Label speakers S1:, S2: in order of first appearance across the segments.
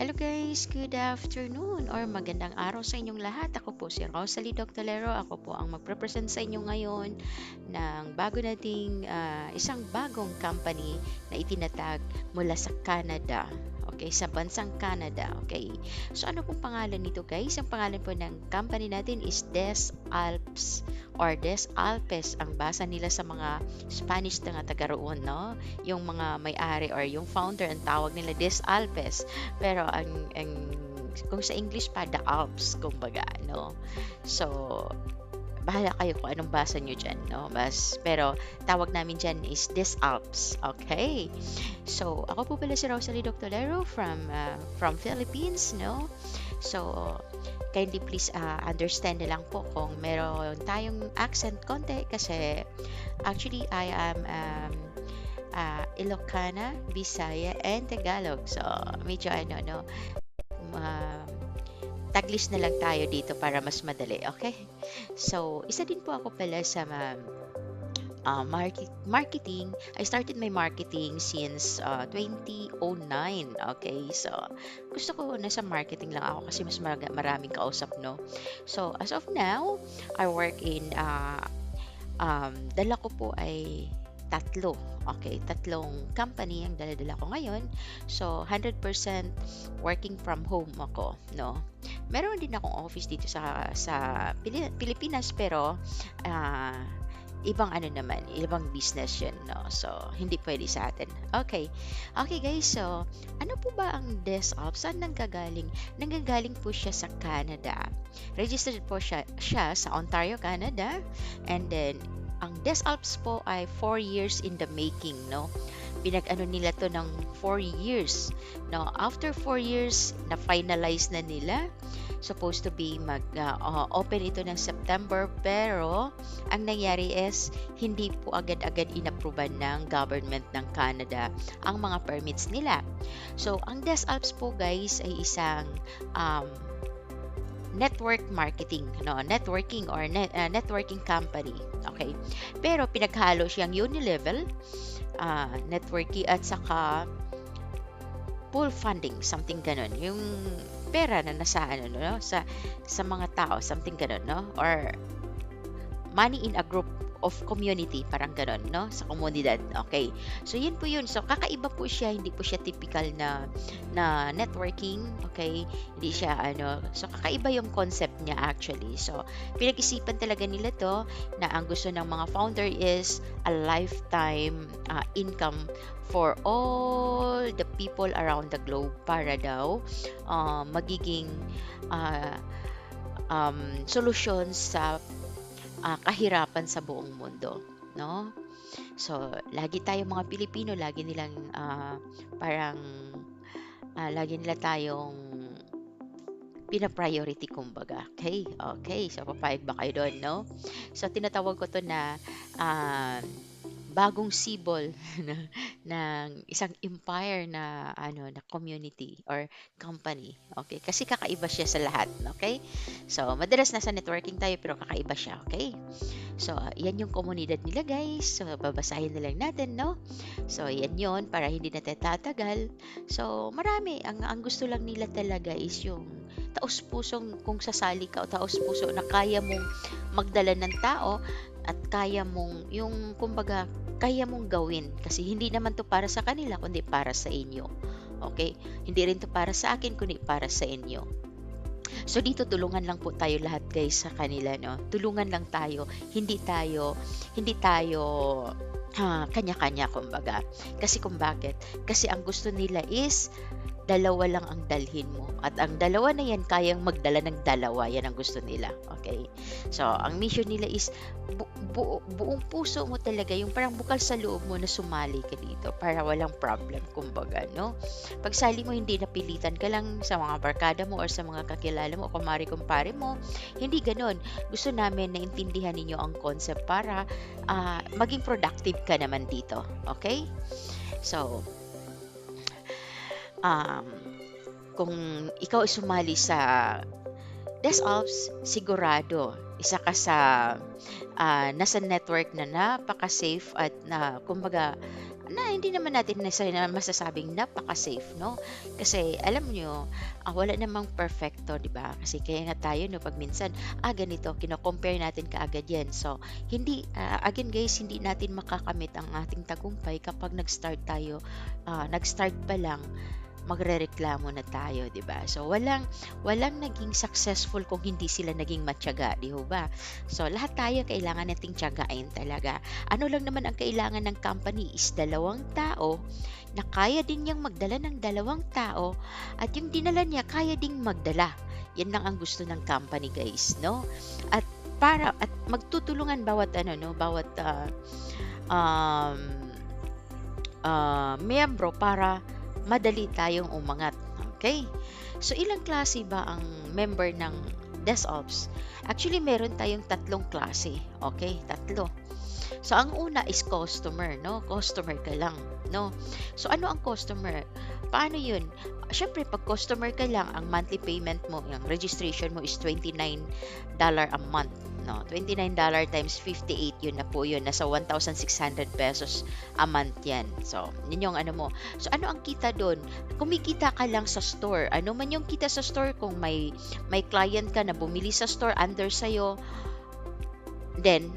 S1: Hello guys, good afternoon or magandang araw sa inyong lahat. Ako po si Rosalie Doctolero. Ako po ang magpresent sa inyo ngayon ng bago nating isang bagong company na itinatag mula sa Canada. Okay, sa bansang Canada. Okay. So ano pong pangalan nito guys? Ang pangalan po ng company natin is Des Alps or Des Alpes ang basa nila sa mga Spanish na taga roon, no? Yung mga may-ari or yung founder ang tawag nila Des Alpes. Pero ang kung sa English pa, the Alps, kumbaga, no? So, bahala kayo kung anong basa nyo dyan, no? Pero, tawag namin dyan is Des Alps, okay? So, ako po pala si Rosalie Doctolero from Philippines, no? So, kindly please understand na lang po kung meron tayong accent konti kasi actually I am Ilocana, Bisaya, and Tagalog. So, medyo ano, no, um, Taglis na lang tayo dito para mas madali, okay? So, isa din po ako pala sa marketing. I started my marketing since 2009, okay? So, gusto ko nasa marketing lang ako kasi mas maraming kausap, no? So, as of now, I work in, dala ko po ay tatlo. Okay, tatlong company ang dala-dala ko ngayon. So, 100% working from home ako, no? Meron din akong office dito sa Pilipinas pero ah, ibang ano naman, ibang business yun, no? So, hindi pwede sa atin. Okay. Okay, guys. So, ano po ba ang DesOps? Saan nanggagaling? Nanggagaling po siya sa Canada. Registered po siya sa Ontario, Canada. And then, ang DesAlps po ay 4 years in the making, no? Pinag-ano nila to ng 4 years. No, after 4 years, na-finalize na nila. Supposed to be open ito ng September, pero ang nangyari is hindi po agad-agad inapruban ng government ng Canada ang mga permits nila. So, ang DesAlps po guys ay isang network marketing, no, networking or networking company, okay? Pero pinaghalo siyang unilevel, networking at saka pool funding, something ganun. Yung pera na nasa ano, no, sa mga tao, something ganun, no? Or money in a group of community, parang ganun, no? Sa komunidad, okay? So, yun po yun. So, kakaiba po siya, hindi po siya typical na networking, okay? Hindi siya, ano, so, kakaiba yung concept niya actually. So, pinag-isipan talaga nila to na ang gusto ng mga founder is a lifetime income for all the people around the globe para daw magiging solutions sa kahirapan sa buong mundo, no? So, lagi tayong mga Pilipino, parang lagi nila tayong pina-priority kumbaga. Okay? Okay. So, papayag ba kayo doon, no? So, tinatawag ko to na bagong sibol ng isang empire na na community or company. Okay? Kasi kakaiba siya sa lahat, okay? So, madalas nasa networking tayo pero kakaiba siya, okay? So, yan yung komunidad nila, guys. So, babasahin na lang natin, no? So, yan yon para hindi na tayo tatagal. So, marami. Ang gusto lang nila talaga is yung taos-pusong kung sasali ka o taos-puso na kaya mong magdala ng tao at kaya mong, yung kumbaga, kaya mong gawin. Kasi hindi naman to para sa kanila, kundi para sa inyo. Okay? Hindi rin to para sa akin, kundi para sa inyo. So dito tulungan lang po tayo lahat guys sa kanila, no. Tulungan lang tayo, hindi tayo kanya-kanya kumbaga. Kasi kung bakit? Kasi ang gusto nila is dalawa lang ang dalhin mo. At ang dalawa na yan, kayang magdala ng dalawa. Yan ang gusto nila. Okay? So, ang mission nila is buong puso mo talaga, yung parang bukal sa loob mo na sumali ka dito para walang problem, kumbaga, no? Pagsali mo, hindi napilitan ka lang sa mga barkada mo or sa mga kakilala mo o kumari-kumpare mo. Hindi ganon. Gusto namin na intindihan ninyo ang concept para maging productive ka naman dito. Okay? So, kung ikaw ay sumali sa DesOps, sigurado, isa ka sa nasa network na napaka-safe at na kumbaga na hindi naman natin masasabing napaka-safe, no? Kasi alam nyo, wala namang perfecto, di ba? Kasi kaya nga tayo, no, pag minsan, ganito, kino-compare natin kaagad yan. So, hindi, again guys, hindi natin makakamit ang ating tagumpay kapag nag-start pa lang, magrereklamo na tayo, 'di ba? So walang naging successful kung hindi sila naging matyaga, 'di ba? So lahat tayo kailangan nating tiyagain talaga. Ano lang naman ang kailangan ng company is 2 tao na kaya din niyang magdala ng 2 tao at yung dinala niya kaya ding magdala. Yan lang ang gusto ng company, guys, no? At magtutulungan bawat um, miyembro para madali tayong umangat. Okay? So, ilang klase ba ang member ng DesOps? Actually, meron tayong 3 klase. Okay? 3. So, ang una is customer, no? Customer ka lang, no? So, ano ang customer? Paano yun? Siyempre, pag customer ka lang, ang monthly payment mo, yung registration mo is $29 a month. No, $29 times 58, yun na po yun. Nasa 1,600 pesos a month yan. So, yun yung ano mo. So, ano ang kita doon? Kumikita ka lang sa store. Ano man yung kita sa store, kung may client ka na bumili sa store under sa'yo, then,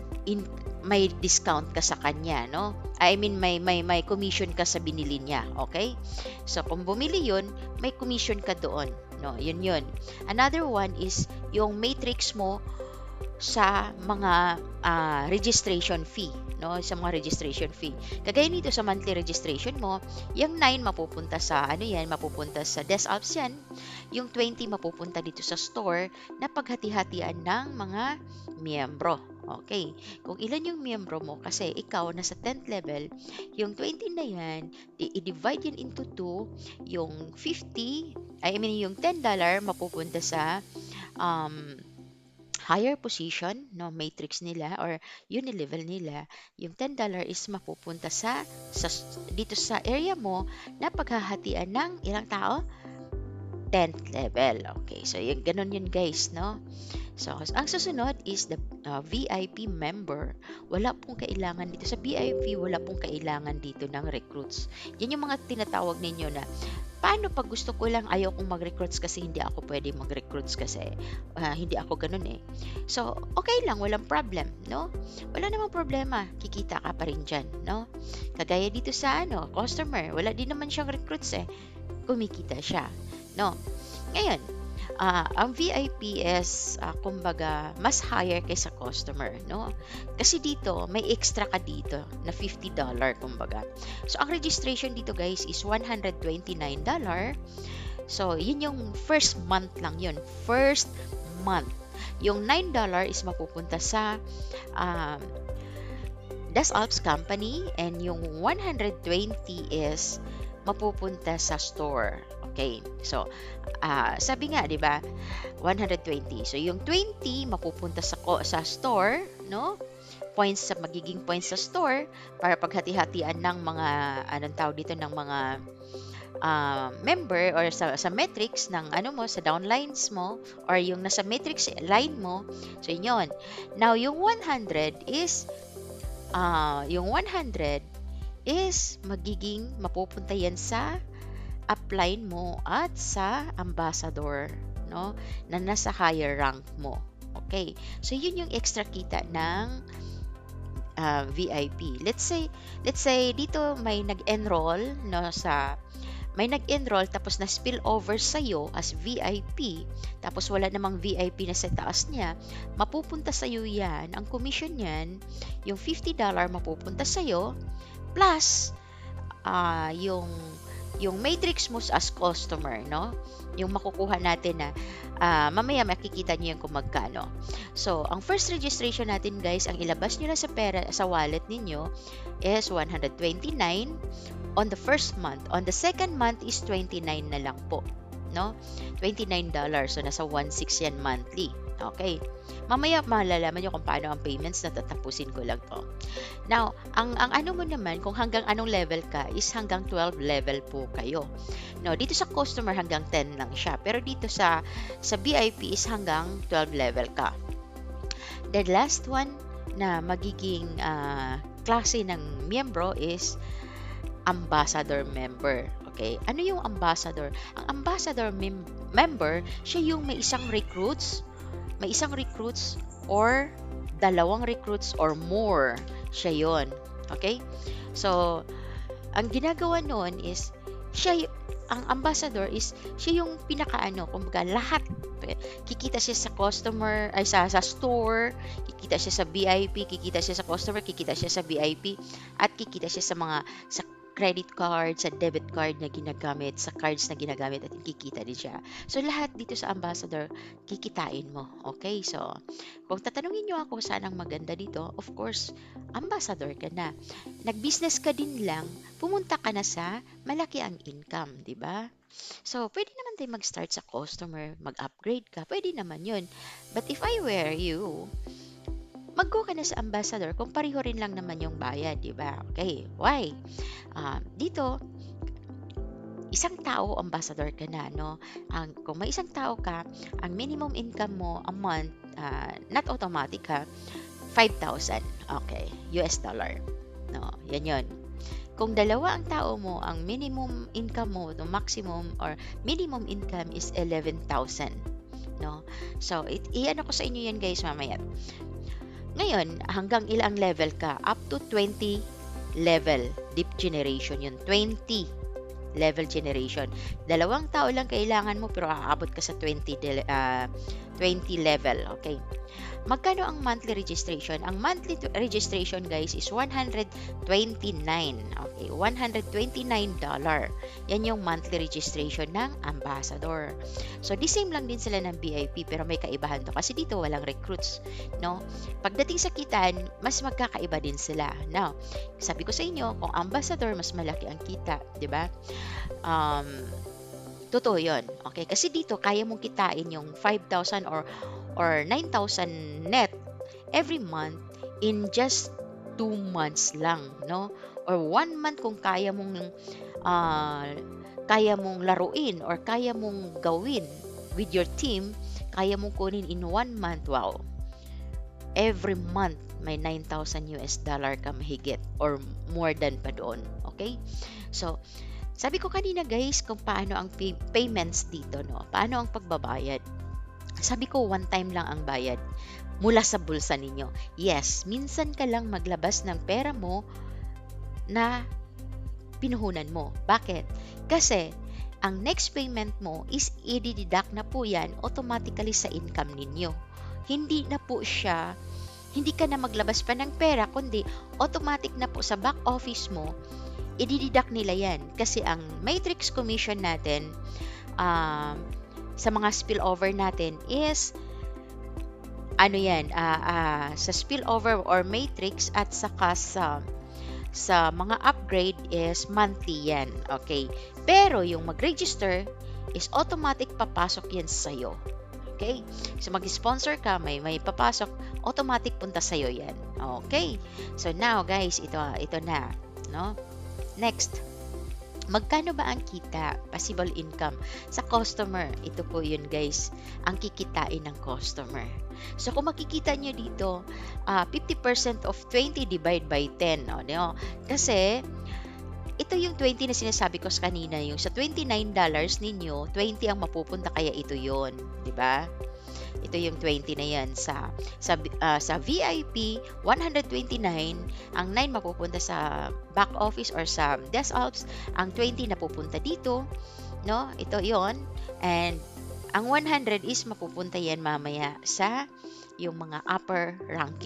S1: may discount ka sa kanya, no? I mean, may commission ka sa binili niya, okay? So, kung bumili yun, may commission ka doon, no? Yun. Another one is yung matrix mo sa mga registration fee, no? Sa mga registration fee. Kagaya nito sa monthly registration mo, yung 9 mapupunta sa mapupunta sa DesOps yan. Yung 20 mapupunta dito sa store na paghati-hatian ng mga miyembro. Okay. Kung ilan yung miyembro mo, kasi ikaw nasa 10th level, yung 20 na yan, i-divide yan into 2, yung yung $10 mapupunta sa higher position, no, matrix nila or unilevel nila. Yung $10 is mapupunta dito sa area mo na paghahatian ng ilang tao? 10th level. Okay, so ganun yun, guys, no? So, ang susunod is the VIP member. Wala pong kailangan dito. Sa VIP, wala pong kailangan dito ng recruits. Yan yung mga tinatawag ninyo na, paano pag gusto ko lang, ayaw kong mag-recruits kasi hindi ako pwede mag-recruits kasi hindi ako ganun eh. So, okay lang, walang problem, no? Wala namang problema, kikita ka pa rin dyan, no? Kagaya dito sa customer, wala din naman siyang recruits eh. Kumikita siya, no? Ngayon, ang VIP is kumbaga mas higher kaysa customer, no? Kasi dito may extra ka dito na $50 kumbaga. So ang registration dito, guys, is $129. So yun yung first month lang yun. First month. Yung $9 is mapupunta sa DesOps company and yung 120 is mapupunta sa store. Okay. So, sabi nga, 'di ba? 120. So, yung 20 mapupunta sa store, no? Magiging points sa store para paghati-hatian ng mga ng mga member or sa metrics ng sa downlines mo or yung nasa metrics line mo. So, yun. Now, yung 100 is magiging mapupunta yan sa upline mo at sa ambassador, no, na nasa higher rank mo. Okay, so yun yung extra kita ng VIP. Let's say dito may nag-enroll, no, may nag-enroll tapos na spill over sa'yo as VIP, tapos wala namang VIP na sa taas niya, mapupunta sa'yo yan, ang commission niyan, yung $50 mapupunta sa'yo, plus yung matrix mo as customer, no? Yung makukuha natin na mamaya makikita niyo yung kung magkano. So, ang first registration natin, guys, ang ilabas niyo na sa wallet ninyo is 129 on the first month. On the second month is 29 na lang po, no? $29. So, nasa 1.6 yan monthly. Okay. Mamaya malalaman nyo kung paano ang payments na tatapusin ko lang to. Now, ang ano mo naman, kung hanggang anong level ka, is hanggang 12 level po kayo. No, dito sa customer hanggang 10 lang siya. Pero dito sa VIP is hanggang 12 level ka. The last one na magiging klase ng miyembro is ambassador member. Okay? Ano yung ambassador? Ang ambassador member, siya yung may isang recruits or dalawang recruits or more. Siya yon. Okay? So, ang ginagawa noon is, ang ambassador is, siya yung pinakaano, kumbaga lahat. Kikita siya sa customer, ay sa store, kikita siya sa VIP, kikita siya sa customer, kikita siya sa VIP, at kikita siya sa credit card, sa debit card na ginagamit, sa cards na ginagamit, at kikita din siya. So, lahat dito sa ambassador, kikitain mo. Okay? So, kung tatanungin nyo ako saan ang maganda dito, of course, ambassador ka na. Nag-business ka din lang, pumunta ka na sa malaki ang income, di ba? So, pwede naman tayo mag-start sa customer, mag-upgrade ka, pwede naman yun. But if I were you, mag-go ka na sa ambassador kung pareho rin lang naman yung bayad, di ba? Okay, why? Dito, isang tao, ambassador ka na, no? Kung may isang tao ka, ang minimum income mo a month, not automatic ha, 5,000, okay, US dollar. No, yan yun. Kung dalawa ang tao mo, ang minimum income mo, the maximum or minimum income is 11,000. No? So, iyan ako sa inyo yan guys mamaya. Ngayon, hanggang ilang level ka? Up to 20 level. Deep generation yun. 20 level generation. Dalawang tao lang kailangan mo pero aabot ka sa 20 level. Okay. Magkano ang monthly registration? Ang monthly registration guys is 129. Okay, $129. Yan yung monthly registration ng ambassador. So, the same lang din sila ng VIP pero may kaibahan to kasi dito walang recruits, no? Pagdating sa kitaan, mas magkakaiba din sila. Now, sabi ko sa inyo, kung ambassador mas malaki ang kita, 'di ba? Totoo 'yon. Okay, kasi dito kaya mong kitain yung 5,000 or 9,000 net every month in just 2 months lang, no? Or 1 month kung kaya mong laruin or kaya mong gawin with your team, kaya mong kunin in 1 month. Wow. Every month may 9,000 US dollar ka mahigit or more than pa doon. Okay? So, sabi ko kanina guys kung paano ang payments dito, no? Paano ang pagbabayad? Sabi ko, one time lang ang bayad mula sa bulsa ninyo. Yes, minsan ka lang maglabas ng pera mo na pinuhunan mo. Bakit? Kasi, ang next payment mo is i-deduct na po yan automatically sa income ninyo. Hindi ka na maglabas pa ng pera, kundi automatic na po sa back office mo, i-deduct nila yan. Kasi ang matrix commission natin, sa mga spillover natin is sa spillover or matrix at saka sa mga upgrade is monthly yan. Okay? Pero yung mag-register is automatic papasok yan sa'yo. Okay? So mag-sponsor ka, may papasok, automatic punta sa'yo yan. Okay? So now guys, ito na. No? Next. Magkano ba ang kita, possible income sa customer? Ito po yun guys, ang kikitain ng customer. So kung makikita nyo dito, 50% of 20 divide by 10. No? Kasi, ito yung 20 na sinasabi ko kanina, yung sa $29 ninyo, 20 ang mapupunta kaya ito yun. Diba? Ito yung 20 na yan. Sa VIP, 129, ang 9 mapupunta sa back office or sa desk ops, ang 20 napupunta dito, no? Ito yon. And ang 100 is mapupunta yan mamaya sa yung mga upper rank,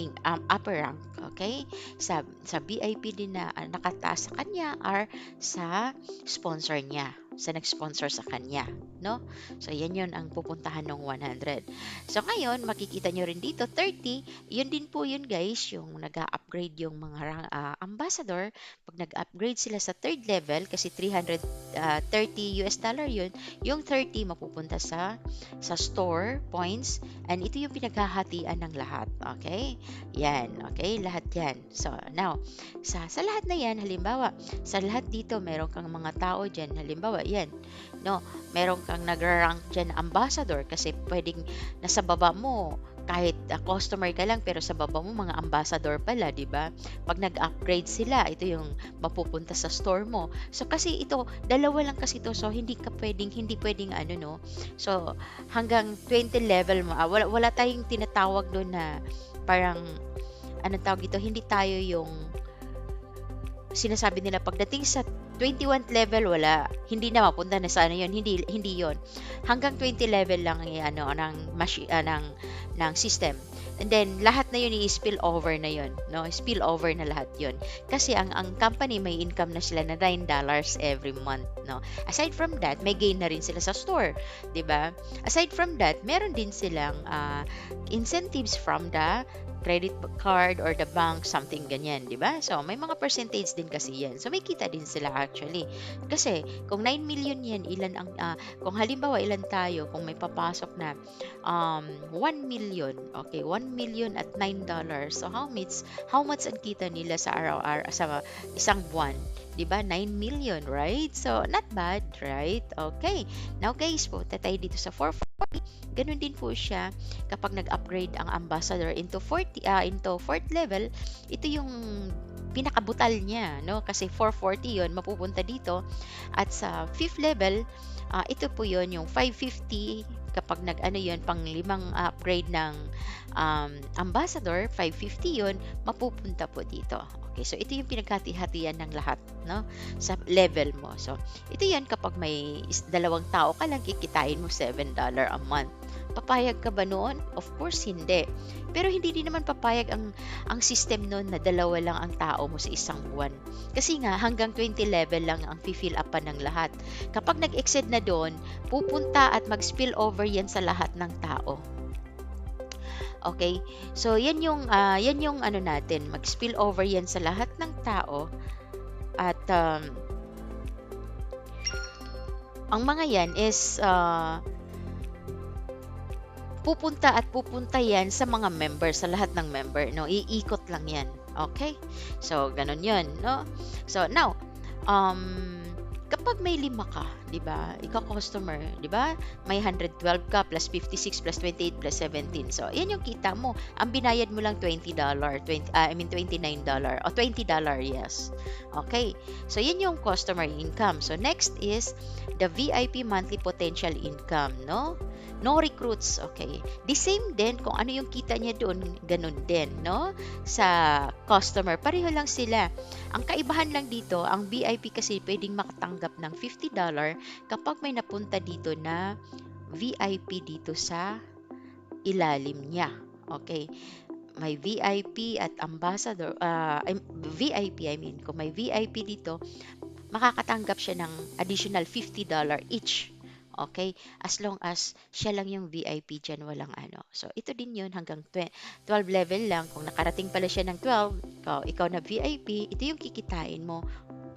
S1: okay? Sa VIP din na nakataas sa kanya or sa sponsor niya. sa nag-sponsor sa kanya, no? So, yan yun ang pupuntahan ng 100. So, ngayon, makikita nyo rin dito, 30, yun din po yun guys, yung nag-upgrade yung mga ambassador. Pag nag-upgrade sila sa third level, kasi 330 US dollar yun, yung 30 mapupunta sa store points, and ito yung pinaghahatian ng lahat. Okay? Yan. Okay? Lahat yan. So, now, sa lahat na yan, halimbawa, sa lahat dito, meron kang mga tao dyan, halimbawa, yan, no, meron kang nag-rank dyan na ambassador, kasi pwedeng nasa baba mo, kahit customer ka lang, pero sa baba mo, mga ambassador pala, di ba? Pag nag-upgrade sila, ito yung mapupunta sa store mo. So, kasi ito, dalawa lang kasi ito, so hindi pwedeng ano, no? So, hanggang 20 level mo, wala tayong tinatawag doon na parang, anong tawag ito, hindi tayo yung sinasabi nila pagdating sa 21th level, wala, hindi na mapunta na sa ano yun, hindi yon. Hanggang 20 level lang ano ng system. And then lahat na yun i-spill over na yun, no? Spill over na lahat yun. Kasi ang company may income na sila na $9 every month, no? Aside from that, may gain na rin sila sa store, 'di ba? Aside from that, meron din silang incentives from the credit card or the bank, something ganyan, di ba? So, may mga percentage din kasi yan. So, may kita din sila actually. Kasi, kung 9 million yan, kung halimbawa ilan tayo, kung may papasok na 1 million, okay, 1 million at $9. So, how much ang kita nila sa araw-araw, sa isang buwan? Di ba? 9 million, right? So, not bad, right? Okay. Now, guys, punta tayo dito sa 440. Ganun din po siya kapag nag-upgrade ang ambassador into fourth level. Ito yung pinakabutal niya, no? Kasi 440 yon mapupunta dito. At sa 5th level, ito po yon yung 550 kapag nag-ano yon pang limang upgrade ng ambassador, 550 yon mapupunta po dito. Okay, so ito yung pinaghati-hatian ng lahat, no? Sa level mo. So, ito yan kapag may dalawang tao ka lang, kikitain mo $7 a month. Papayag ka ba noon? Of course, hindi. Pero hindi din naman papayag ang system noon na dalawa lang ang tao mo sa isang buwan. Kasi nga, hanggang 20 level lang ang fill up pa ng lahat. Kapag nag-exceed na doon, pupunta at mag-spill over yan sa lahat ng tao. Okay? So, yan yung ano natin, mag-spill over yan sa lahat ng tao. At, ang mga yan is, pupunta yan sa mga member, sa lahat ng member, no? Iikot lang yan. Okay? So, ganun yun, no? So, now, kapag may 5 ka, 'di ba? Ikaw customer, 'di ba? May 112 ka plus 56 plus 28 plus 17. So, 'yan yung kita mo. Ang binayad mo lang $29 o $20, yes. Okay. So, 'yan yung customer income. So, next is the VIP monthly potential income, no? No recruits, okay. The same din kung ano yung kita niya doon, ganun din, no? Sa customer, pareho lang sila. Ang kaibahan lang dito, ang VIP kasi pwedeng makatanggap ng $50 kapag may napunta dito na VIP dito sa ilalim niya. Okay. May VIP at ambassador, VIP, kung may VIP dito, makakatanggap siya ng additional $50 each. Okay? As long as siya lang yung VIP dyan, walang ano. So, ito din yun hanggang 12 level lang. Kung nakarating pala siya ng 12, ikaw na VIP, ito yung kikitain mo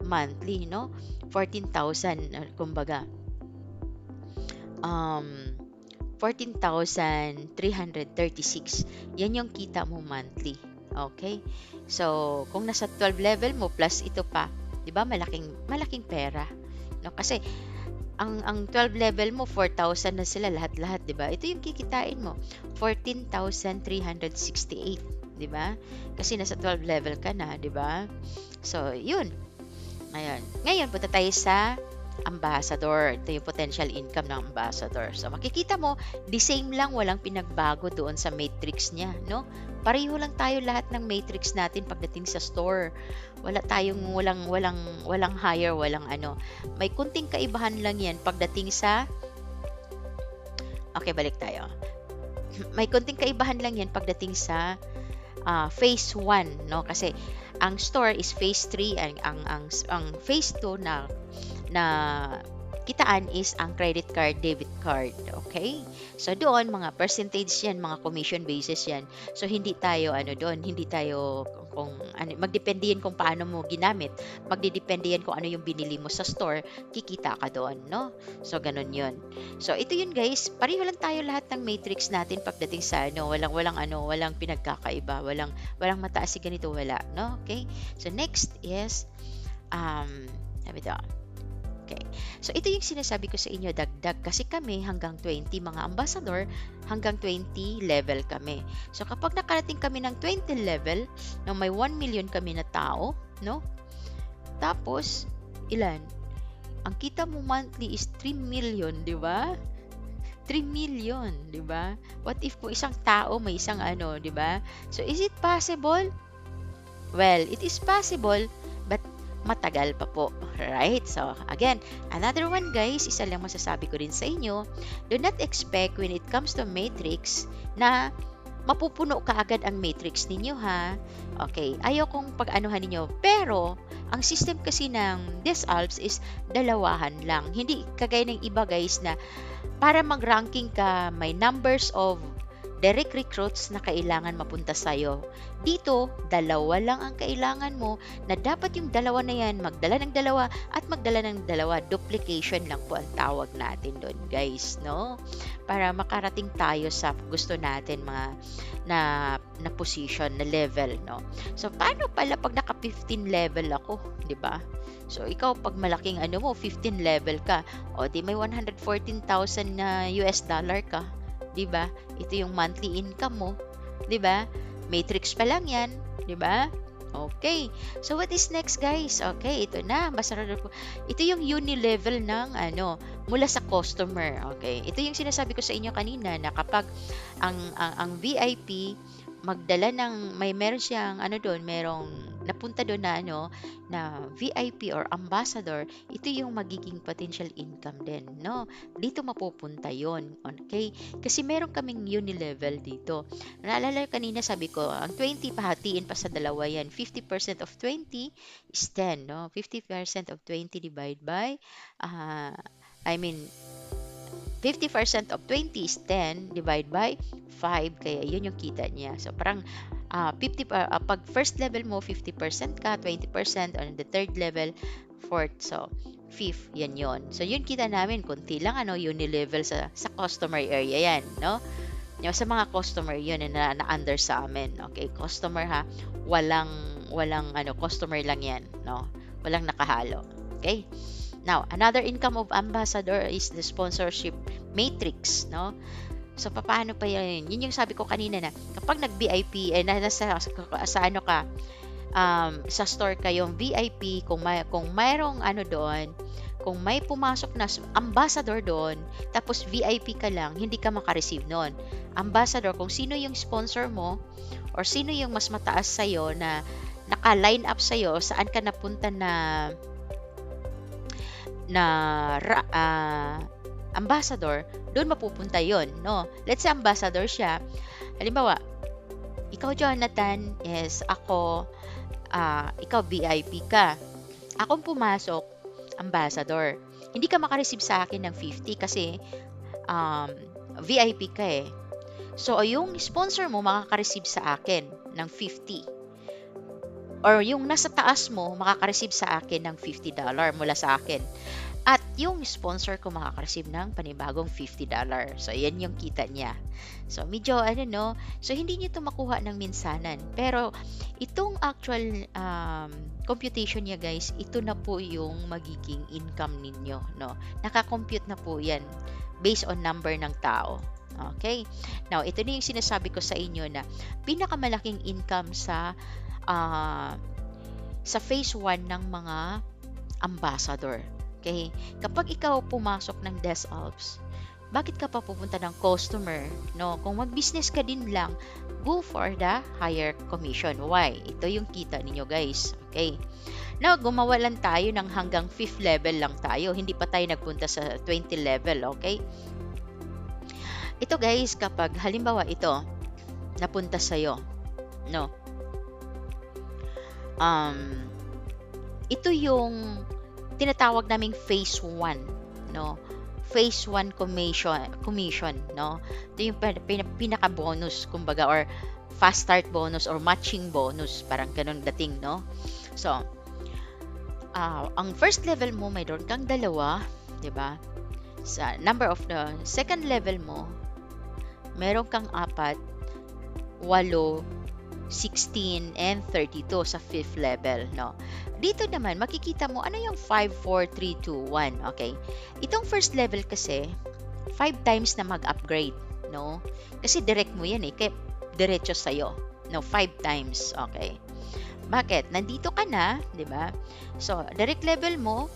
S1: monthly, no? 14,000, kumbaga. 14,336. Yan yung kita mo monthly. Okay? So, kung nasa 12 level mo, plus ito pa, di ba? Malaking pera. No? Kasi, ang 12 level mo, 4,000 na sila lahat-lahat, 'di ba? Ito yung kikitain mo, 14,368, 'di ba? Kasi nasa 12 level ka na, 'di ba? So, 'yun. Ngayon punta tayo sa ambassador. Ito yung potential income ng ambassador. So, makikita mo, the same lang, walang pinagbago doon sa matrix niya, no? Pareho lang tayo lahat ng matrix natin pagdating sa store. Walang higher, walang ano. May kunting kaibahan lang yan pagdating sa Okay, balik tayo. May kunting kaibahan lang yan pagdating sa phase 1, no? Kasi ang store is phase 3, ang phase 2 na kitaan is ang credit card, debit card. Okay? So doon, mga percentage yan, mga commission basis yan. So hindi tayo, hindi tayo kung magdepende yan kung paano mo ginamit. Magdidepende yan kung ano yung binili mo sa store, kikita ka doon, no? So ganun yun. So ito yun guys, pareho lang tayo lahat ng matrix natin pagdating sa walang pinagkakaiba, walang mataas si ganito, wala, no? Okay? So next is sabi ito. Okay. So, ito yung sinasabi ko sa inyo, dagdag. Kasi kami hanggang 20 mga ambassador, hanggang 20 level kami. So, kapag nakarating kami ng 20 level, na may 1 million kami na tao, no? Tapos, ilan? Ang kita mo monthly is 3 million, di ba? 3 million, di ba? What if kung isang tao may isang di ba? So, is it possible? Well, it is possible, but matagal pa po. Right? So, again, another one guys, isa lang masasabi ko rin sa inyo, do not expect when it comes to matrix na mapupuno kaagad ang matrix ninyo ha. Okay, ayaw kong pag-anuhan ninyo. Pero, ang system kasi ng DesAlps is dalawahan lang. Hindi kagaya ng iba guys na para mag-ranking ka, may numbers of direct recruits na kailangan mapunta sa'yo. Dito, dalawa lang ang kailangan mo na dapat yung dalawa na yan, magdala ng dalawa at magdala ng dalawa. Duplication lang po ang tawag natin doon, guys, no? Para makarating tayo sa gusto natin mga na position, na level, no? So, paano pala pag naka 15 level ako, di ba? So, ikaw pag malaking 15 level ka, o di may 114,000 na US dollar ka. 'Di ba? Ito yung monthly income mo, 'di ba? Matrix pa lang 'yan, 'di ba? Okay. So what is next, guys? Okay, ito na. Ito yung uni-level ng mula sa customer. Okay. Ito yung sinasabi ko sa inyo kanina na kapag ang VIP magdala ng meron siyang merong napunta doon na VIP or ambassador, ito yung magiging potential income din, no? Dito mapupunta yon, okay? Kasi meron kaming uni-level dito. Naalala kanina sabi ko, ang 20 pahatiin pa sa dalawa yan. 50% of 20 is 10, no? 50% of 20 divide by 50% of 20 is 10 divide by 5, kaya yun yung kita niya. So parang pag first level mo 50% ka, 20%, on the third level, fourth, so fifth, yan yon. So yun kita namin, kunti lang uni-level sa customer area yan, no? Yung sa mga customer yun na under sa amin. Okay, customer ha, walang customer lang yan, no? Walang nakahalo. Okay? Now, another income of ambassador is the sponsorship matrix, no? So, paano pa yan? Yun yung sabi ko kanina na kapag nag-VIP, sa store ka yung VIP, kung mayroong doon, kung may pumasok na ambassador doon, tapos VIP ka lang, hindi ka makareceive noon. Ambassador, kung sino yung sponsor mo, or sino yung mas mataas sa'yo na naka-line up sa'yo, saan ka napunta na ambassador, doon mapupunta yon, no? Let's say ambassador siya. Halimbawa, ikaw Jonathan, yes, ako, ikaw VIP ka. Akong pumasok, ambassador. Hindi ka makareceive sa akin ng 50 kasi VIP ka eh. So, yung sponsor mo makaka-receive sa akin ng 50. Or yung nasa taas mo, makaka-receive sa akin ng $50 mula sa akin. At yung sponsor ko makaka-receive ng panibagong $50. So, yan yung kita niya. So, medyo, so hindi niyo ito makuha ng minsanan. Pero, itong actual computation niya, guys, ito na po yung magiging income ninyo, no? Nakakompute na po yan based on number ng tao. Okay? Now, ito na yung sinasabi ko sa inyo na pinakamalaking income sa phase 1 ng mga ambassador. Okay? Kapag ikaw pumasok ng DesAlps, bakit ka pa pupunta ng customer? No? Kung mag-business ka din lang, go for the higher commission. Why? Ito yung kita ninyo, guys. Okay? Now, gumawa lang tayo ng hanggang 5th level lang tayo. Hindi pa tayo nagpunta sa 20 level. Okay? Ito, guys, kapag halimbawa ito, napunta sa'yo, no? Ito yung tinatawag naming phase 1, no? Phase 1 commission, no? Ito yung pinaka-bonus, kumbaga, or fast start bonus or matching bonus, parang ganun dating, no? So, ang first level mo, mayroon kang dalawa, di ba? Sa number of the second level mo, meron kang 4, 8, 16, and 32 sa fifth level, no? Dito naman, makikita mo, ano yung 5, 4, 3, 2, 1, okay? Itong first level kasi, 5 times na mag-upgrade, no? Kasi direct mo yan kaya diretso sa'yo, no? 5 times, okay? Bakit? Nandito ka na, di ba? So, direct level mo,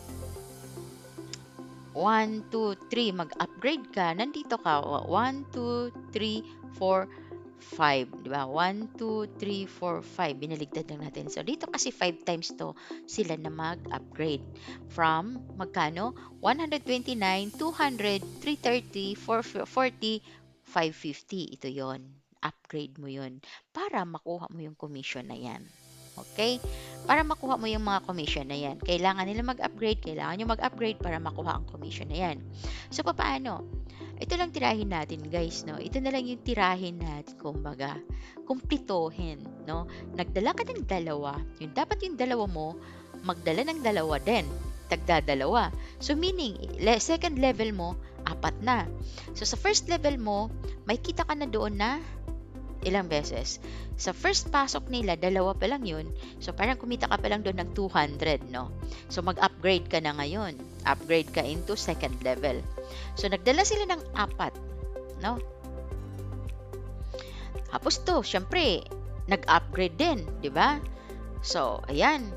S1: 1, 2, 3, mag-upgrade ka, nandito ka, 1, 2, 3, 4, 5, di ba? 1, 2, 3, 4, 5. Binaligtad lang natin. So, dito kasi 5 times to sila na mag-upgrade. From, magkano? 129, 200, 330, 440, 550. Ito yon. Upgrade mo yon para makuha mo yung commission na yan. Okay? Para makuha mo yung mga commission na yan. Kailangan nila mag-upgrade, kailangan nyo mag-upgrade para makuha ang commission na yan. So, paano? Ito lang tirahin natin, guys, no? Ito na lang yung tirahin natin, kumbaga, kumplituhin, no? Nagdala ka ng dalawa, yung dapat yung dalawa mo, magdala ng dalawa din, tagdadalawa. So, meaning, second level mo, 4 na. So, sa first level mo, may kita ka na doon na ilang beses. Sa first pasok nila, 2 pa lang yun. So, parang kumita ka pa lang doon ng 200, no? So, mag-upgrade ka na ngayon. Upgrade ka into second level. So, nagdala sila ng 4, no? Tapos to, syempre, nag-upgrade din, di ba? So, ayan.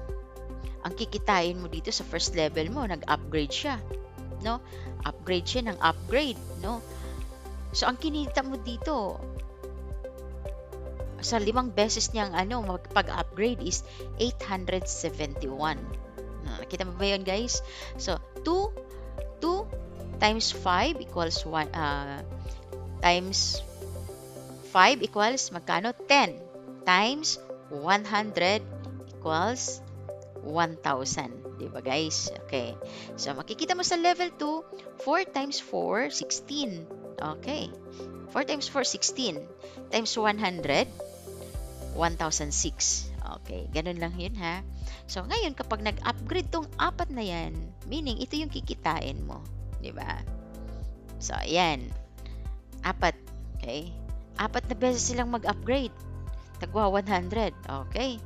S1: Ang kikitain mo dito sa first level mo, nag-upgrade siya, no? Upgrade siya ng upgrade, no? So, ang kinita mo dito, sa 5 beses niyang magpag-upgrade is 871. Nakita mo ba yun, guys? So, 2 times 5 equals 1, times 5 equals magkano? 10 times 100 equals 1,000. Diba, guys? Okay. So, makikita mo sa level 2, 4 times 4, 16. Okay. 4 times 4, 16. Times 100, 1,006. Okay, ganun lang yun, ha. So, ngayon, kapag nag-upgrade tong 4 na yan, meaning, ito yung kikitain mo. Diba? So, ayan. 4. Okay? 4 na beses silang mag-upgrade. Tagwa 100. Okay?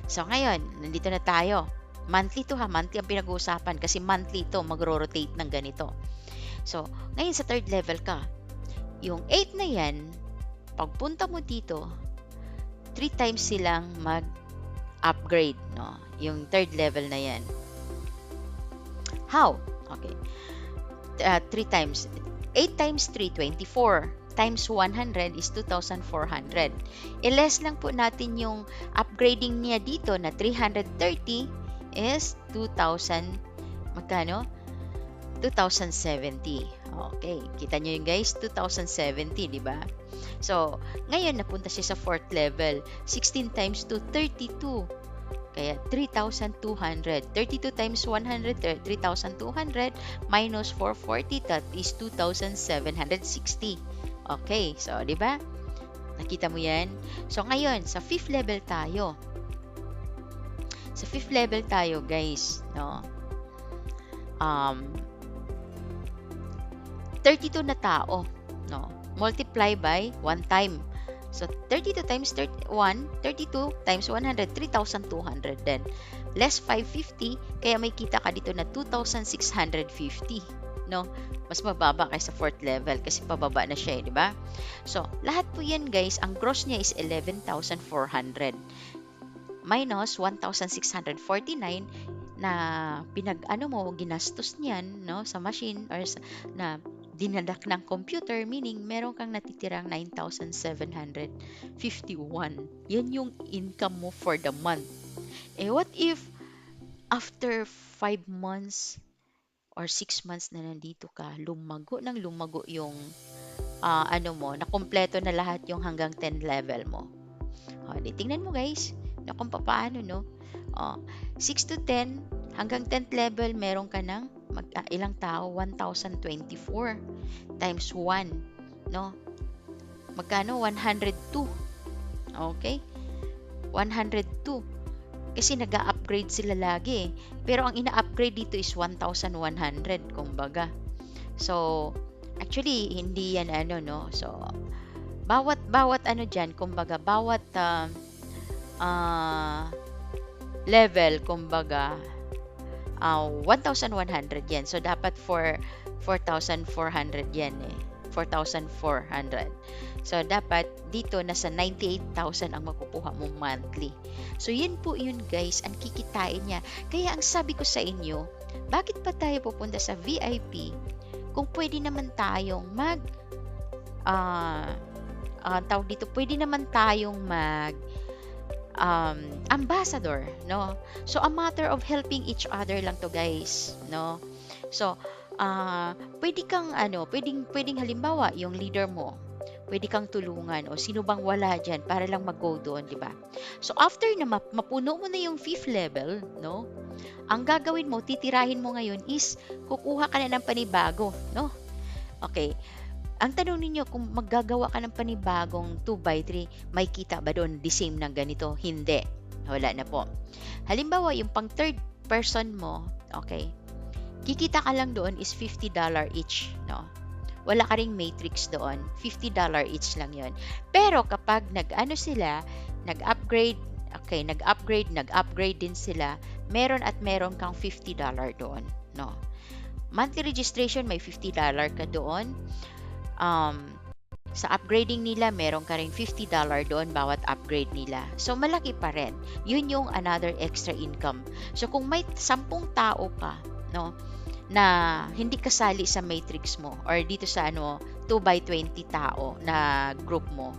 S1: So, ngayon, nandito na tayo. Monthly to, ha. Monthly ang pinag-uusapan kasi monthly to, magro-rotate ng ganito. So, ngayon sa third level ka. Yung 8 na yan, pagpunta mo dito, 3 times silang mag-upgrade, no? Yung third level na yan. How? Okay. 3 times. 8 times 3, 24. Times 100 is 2,400. I-less lang po natin yung upgrading niya dito na 330 is 2,000, magkano? 2,070. Okay. Kita nyo yun, guys? 2,070, di ba? So, ngayon, napunta siya sa fourth level. 16 times 2, 32. Kaya, 3,200. 32 times 100, 3,200 minus 440, that is 2,760. Okay. So, di ba? Nakita mo yan? So, ngayon, sa fifth level tayo. Sa fifth level tayo, guys, no? 32 na tao, no? Multiply by 1 time. So, 32 times 31, 32 times 100, 3,200 then. Less 550, kaya may kita ka dito na 2,650, no? Mas mababa kaysa fourth level kasi pababa na siya, di ba? So, lahat po yan, guys, ang gross niya is 11,400 minus 1,649 na ginastos niyan, no, sa machine or na dinadak ng computer, meaning meron kang natitirang 9,751. Yan yung income mo for the month. What if after 5 months or 6 months na nandito ka, lumago yung na kompleto na lahat yung hanggang 10 level mo. Tingnan mo, guys, na kung paano, no? 6 to 10, hanggang 10th level, meron ka ng ilang tao? 1,024 times 1, no? Magkano? 102. Okay? 102. Kasi nag-upgrade sila lagi. Pero ang ina-upgrade dito is 1,100, kumbaga. So, actually, hindi yan ano, no? So, bawat ano dyan, kumbaga, bawat level, kumbaga, 1,100 yan. So, dapat for 4,400 yan eh. 4,400. So, dapat dito nasa 98,000 ang makukuha mo monthly. So, yun po yun guys, ang kikitain niya. Kaya ang sabi ko sa inyo, bakit pa tayo pupunta sa VIP kung pwede naman tayong tawag dito, pwede naman tayong ambassador, no? So, a matter of helping each other lang to guys, no? So, pwedeng halimbawa, yung leader mo, pwede kang tulungan o sino bang wala dyan para lang mag-go doon, di ba? So, after na mapuno mo na yung 5th level, no? Ang gagawin mo, titirahin mo ngayon is kukuha ka na ng panibago, no? Okay. Ang tanong ninyo, kung maggagawa ka ng panibagong 2x3, may kita ba doon the same ng ganito? Hindi. Wala na po. Halimbawa, yung pang third person mo, okay, kikita ka lang doon is $50 each, no? Wala ka ring matrix doon. $50 each lang yon. Pero kapag nag-upgrade, okay, nag-upgrade din sila, meron kang $50 doon, no? Monthly registration, may $50 ka doon. Sa upgrading nila, meron ka rin $50 doon bawat upgrade nila. So, malaki pa rin. Yun yung another extra income. So, kung may 10 tao ka, no, na hindi kasali sa matrix mo or dito sa 2x20 tao na group mo.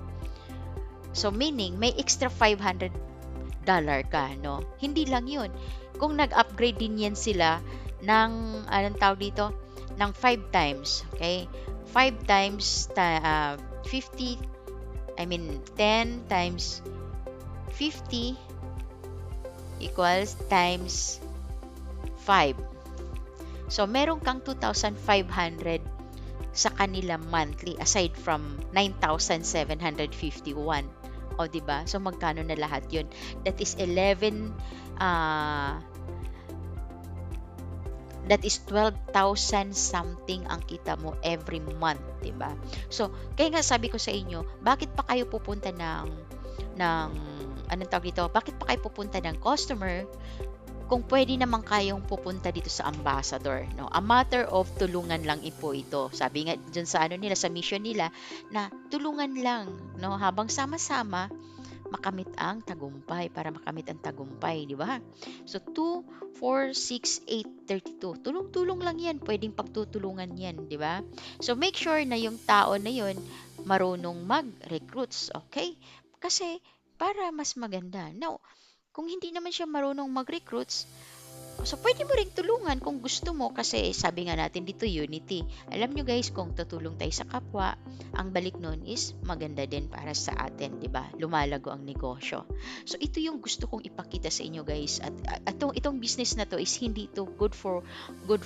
S1: So, meaning, may extra $500 ka, no? Hindi lang yun. Kung nag-upgrade din yan sila ng, anong tawag dito? Ng 5 times, okay? 5 times 50, 10 times 50 equals times 5. So, meron kang 2,500 sa kanila monthly aside from 9,751. O, diba? So, magkano na lahat yun? That is 12,000 something ang kita mo every month, 'di ba? So, kaya nga sabi ko sa inyo, bakit pa kayo pupunta ng anong tawag dito? Bakit pa kayo pupunta ng customer kung pwede naman kayong pupunta dito sa ambassador, no? A matter of tulungan lang po ito. Sabi nga diyan sa nila, sa mission nila na tulungan lang, no? Habang sama-sama makamit ang tagumpay, para makamit ang tagumpay, di ba? So, 2, 4, 6, 8, 32. Tulong-tulong lang yan. Pwedeng pagtutulungan yan, di ba? So, make sure na yung tao na yun marunong mag-recruits, okay? Kasi, para mas maganda. Now, kung hindi naman siya marunong mag-recruits, so pwede mo ring tulungan kung gusto mo kasi sabi nga natin dito unity. Alam nyo guys, kung tutulong tayo sa kapwa, ang balik nun is maganda din para sa atin, di ba? Lumalago ang negosyo. So ito yung gusto kong ipakita sa inyo guys. At itong business na to is hindi to good for 5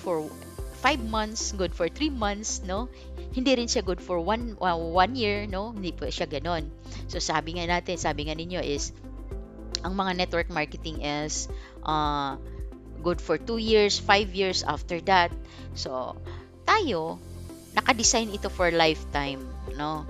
S1: months, good for 3 months, no? Hindi rin siya good for 1 year, no? Hindi po siya ganon. So sabi nga ninyo is ang mga network marketing is good for 2 years, 5 years after that. So, tayo, naka-design ito for lifetime, no?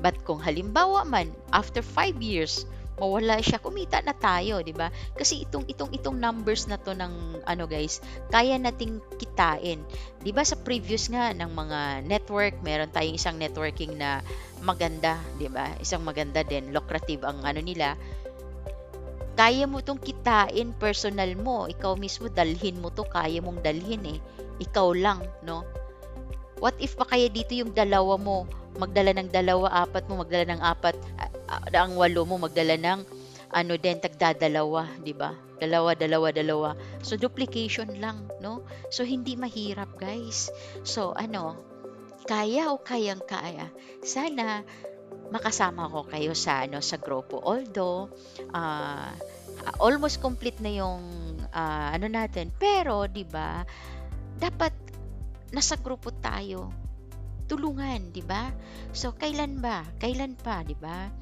S1: But kung halimbawa man, after 5 years, mawala siya, kumita na tayo, di ba? Kasi itong numbers na to ng guys, kaya nating kitain. Di ba sa previous nga ng mga network, meron tayong isang networking na maganda, di ba? Isang maganda din, lucrative ang nila. Kaya mo itong kitain, personal mo. Ikaw mismo, dalhin mo to. Kaya mong dalhin eh. Ikaw lang, no? What if pa kaya dito yung dalawa mo, magdala ng 2, 4 mo, magdala ng 4, ang 8 mo, magdala ng tagdadalawa, di ba? Dalawa. So, duplication lang, no? So, hindi mahirap, guys. So, kaya o kayang-kaya. Sana, makasama ko kayo sa grupo. Although almost complete na yung natin, pero 'di ba, dapat nasa grupo tayo. Tulungan, di ba? So, kailan ba? Kailan pa, di ba?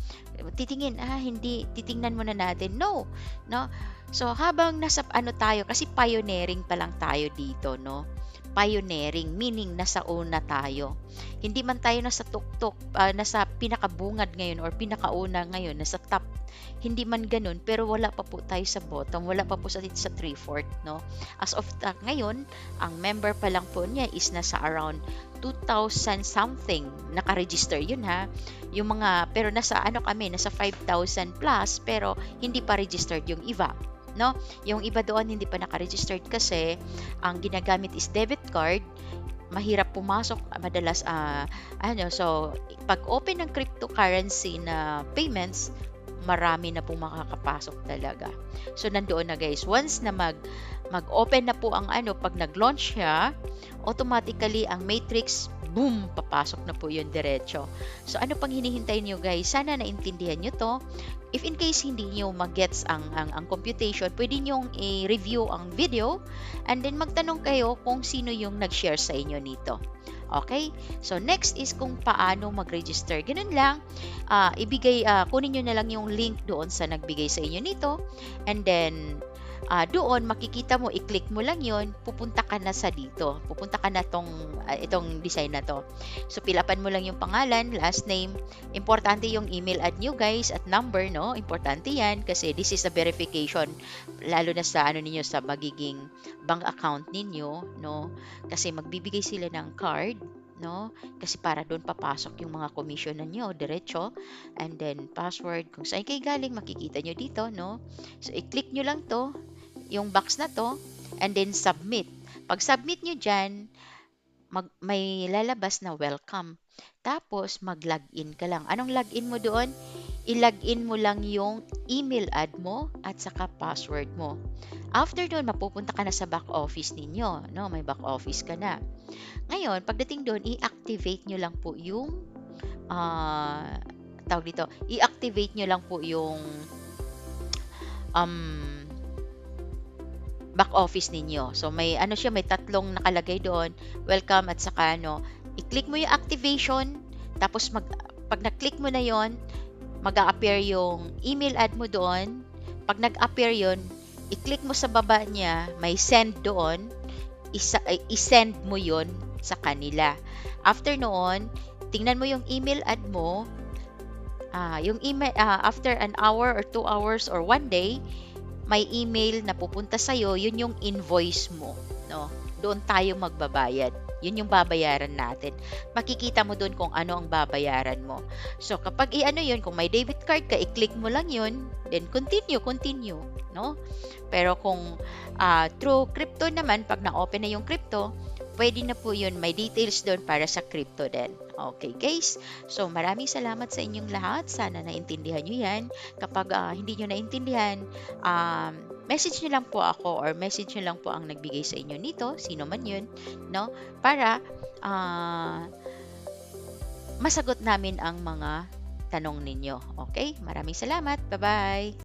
S1: Titingin, hindi, titingnan muna natin. No, no? So, habang nasa ano tayo, kasi pioneering pa lang tayo dito, no? Pioneering, meaning nasa una tayo. Hindi man tayo nasa tuktok, nasa pinakabungad ngayon or pinakauna ngayon, nasa top. Hindi man ganun, pero wala pa po tayo sa bottom, wala pa po sa 3/4, no? As of ngayon, ang member pa lang po niya is nasa around 2,000 something naka-register yun ha. Yung mga, pero nasa ano kami, nasa 5,000 plus, pero hindi pa registered yung iba. No? Yung iba doon hindi pa naka-registered kasi ang ginagamit is debit card, mahirap pumasok madalas so pag open ng cryptocurrency na payments, marami na pong makakapasok talaga. So nandoon na guys, once na mag-open na po ang pag nag-launch siya, automatically ang matrix, boom, papasok na po yun diretso. So ano pang hinihintay niyo guys? Sana naintindihan niyo to. If in case hindi niyo mag-gets ang computation, pwede niyo i-review ang video and then magtanong kayo kung sino yung nag-share sa inyo nito. Okay? So, next is kung paano mag-register. Ganun lang. Kunin nyo na lang yung link doon sa nagbigay sa inyo nito. And then, doon, makikita mo, i-click mo lang yon, pupunta ka na sa dito. Pupunta ka na itong design na to. So, pilapan mo lang yung pangalan, last name. Importante yung email ad nyo, guys, at number, no? Importante yan kasi this is a verification. Lalo na sa ninyo, sa magiging bank account ninyo, no? Kasi magbibigay sila ng card, no? Kasi para doon papasok yung mga commission ninyo, diretso. And then, password, kung saan kayo galing, makikita nyo dito, no? So, i-click nyo lang to, yung box na to, and then submit. Pag submit nyo dyan, may lalabas na welcome. Tapos, mag-login ka lang. Anong login mo doon? I-login mo lang yung email ad mo at saka password mo. After doon, mapupunta ka na sa back office ninyo. No? May back office ka na. Ngayon, pagdating doon, i-activate nyo lang po yung i-activate nyo lang po yung back office ninyo. So, may may tatlong nakalagay doon, welcome at saka i-click mo yung activation, tapos pag na-click mo na yon, mag-a-appear yung email ad mo doon. Pag nag-appear yon, i-click mo sa baba niya, may send doon, i-send mo yon sa kanila. After noon, tingnan mo yung email ad mo, yung email, after an hour or 2 hours or 1 day, may email na pupunta sa'yo, yun yung invoice mo. No? Doon tayo magbabayad. Yun yung babayaran natin. Makikita mo doon kung ano ang babayaran mo. So, kapag yun, kung may debit card ka, i-click mo lang yun, then continue. No? Pero kung through crypto naman, pag na-open na yung crypto, pwede na po yun. May details doon para sa crypto din. Okay, guys? So, maraming salamat sa inyong lahat. Sana naintindihan nyo yan. Kapag hindi nyo naintindihan, message nyo lang po ako or message nyo lang po ang nagbigay sa inyo nito, sino man yun, no? Para masagot namin ang mga tanong ninyo. Okay? Maraming salamat. Bye-bye!